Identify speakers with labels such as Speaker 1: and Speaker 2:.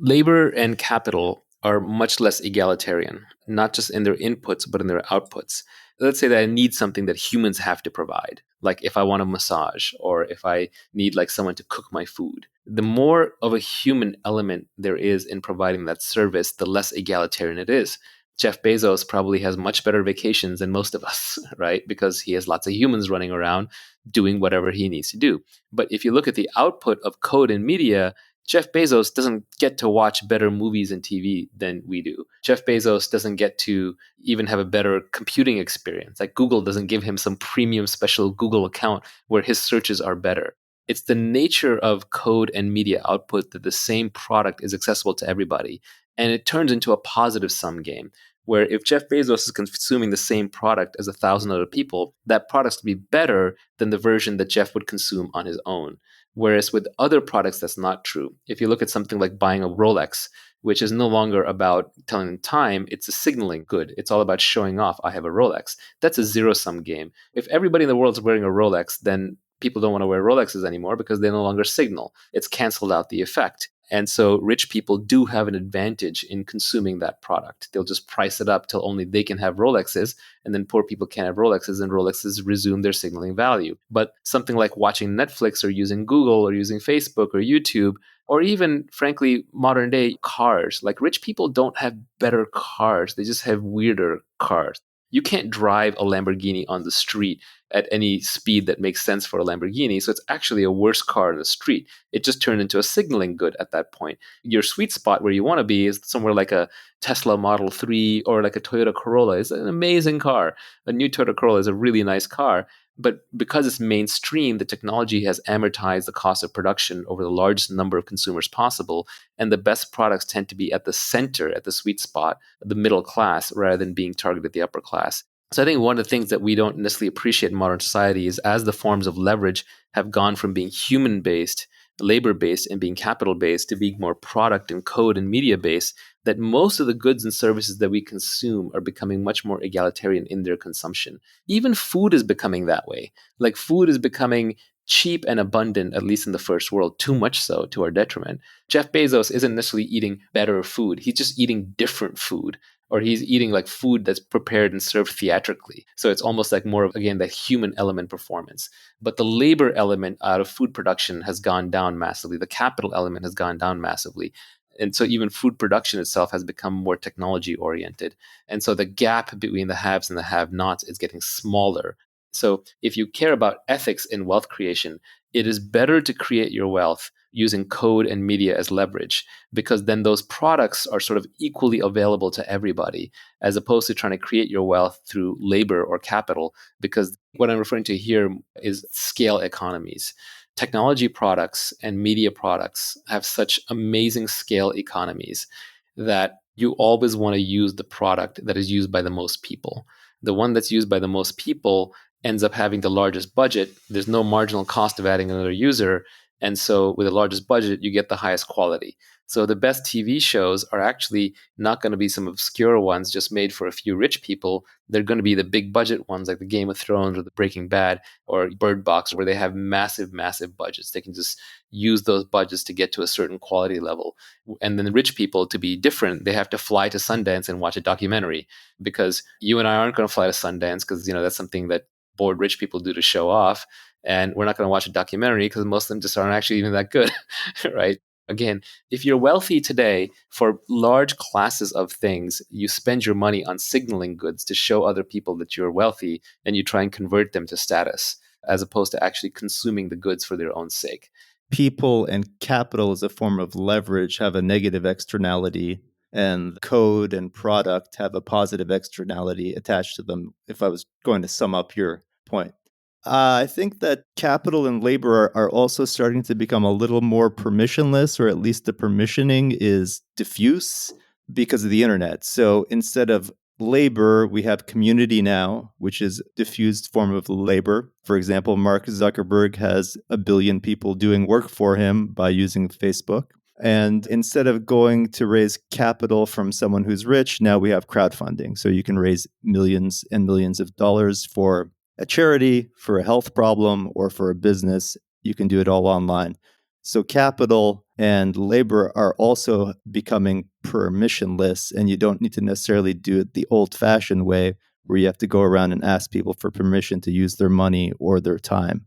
Speaker 1: Labor and capital are much less egalitarian, not just in their inputs, but in their outputs. Let's say that I need something that humans have to provide, like if I want a massage or if I need like someone to cook my food. The more of a human element there is in providing that service, the less egalitarian it is. Jeff Bezos probably has much better vacations than most of us, right? Because he has lots of humans running around doing whatever he needs to do. But if you look at the output of code and media, Jeff Bezos doesn't get to watch better movies and TV than we do. Jeff Bezos doesn't get to even have a better computing experience. Like Google doesn't give him some premium special Google account where his searches are better. It's the nature of code and media output that the same product is accessible to everybody. And it turns into a positive sum game where if Jeff Bezos is consuming the same product as 1,000 other people, that product's going to be better than the version that Jeff would consume on his own. Whereas with other products, that's not true. If you look at something like buying a Rolex, which is no longer about telling time, it's a signaling good. It's all about showing off, I have a Rolex. That's a zero sum game. If everybody in the world is wearing a Rolex, then people don't want to wear Rolexes anymore because they no longer signal. It's canceled out the effect. And so rich people do have an advantage in consuming that product. They'll just price it up till only they can have Rolexes, and then poor people can't have Rolexes, and Rolexes resume their signaling value. But something like watching Netflix or using Google or using Facebook or YouTube, or even, frankly, modern day cars, like rich people don't have better cars. They just have weirder cars. You can't drive a Lamborghini on the street at any speed that makes sense for a Lamborghini. So it's actually a worse car in the street. It just turned into a signaling good at that point. Your sweet spot where you want to be is somewhere like a Tesla Model 3 or like a Toyota Corolla. It's an amazing car. A new Toyota Corolla is a really nice car. But because it's mainstream, the technology has amortized the cost of production over the largest number of consumers possible. And the best products tend to be at the center, at the sweet spot, the middle class, rather than being targeted at the upper class. So I think one of the things that we don't necessarily appreciate in modern society is as the forms of leverage have gone from being human-based, labor-based, and being capital-based to being more product and code and media-based, that most of the goods and services that we consume are becoming much more egalitarian in their consumption. Even food is becoming that way. Like food is becoming cheap and abundant, at least in the first world, too much so to our detriment. Jeff Bezos isn't necessarily eating better food. He's just eating different food, or he's eating like food that's prepared and served theatrically. So it's almost like more of, again, that human element performance. But the labor element out of food production has gone down massively. The capital element has gone down massively. And so even food production itself has become more technology oriented. And so the gap between the haves and the have-nots is getting smaller. So if you care about ethics in wealth creation, it is better to create your wealth using code and media as leverage, because then those products are sort of equally available to everybody, as opposed to trying to create your wealth through labor or capital, because what I'm referring to here is scale economies. Technology products and media products have such amazing scale economies that you always want to use the product that is used by the most people. The one that's used by the most people ends up having the largest budget. There's no marginal cost of adding another user. And so with the largest budget, you get the highest quality. So the best TV shows are actually not going to be some obscure ones just made for a few rich people. They're going to be the big budget ones like the Game of Thrones or the Breaking Bad or Bird Box, where they have massive, massive budgets. They can just use those budgets to get to a certain quality level. And then the rich people, to be different, they have to fly to Sundance and watch a documentary, because you and I aren't going to fly to Sundance because, that's something that bored rich people do to show off. And we're not going to watch a documentary because most of them just aren't actually even that good, right? Again, if you're wealthy today, for large classes of things, you spend your money on signaling goods to show other people that you're wealthy, and you try and convert them to status, as opposed to actually consuming the goods for their own sake.
Speaker 2: People and capital as a form of leverage have a negative externality, and code and product have a positive externality attached to them, if I was going to sum up your point. I think that capital and labor are also starting to become a little more permissionless, or at least the permissioning is diffuse because of the internet. So instead of labor, we have community now, which is a diffused form of labor. For example, Mark Zuckerberg has 1 billion people doing work for him by using Facebook. And instead of going to raise capital from someone who's rich, now we have crowdfunding. So you can raise millions and millions of dollars for a charity, for a health problem, or for a business. You can do it all online. So capital and labor are also becoming permissionless, and you don't need to necessarily do it the old-fashioned way where you have to go around and ask people for permission to use their money or their time.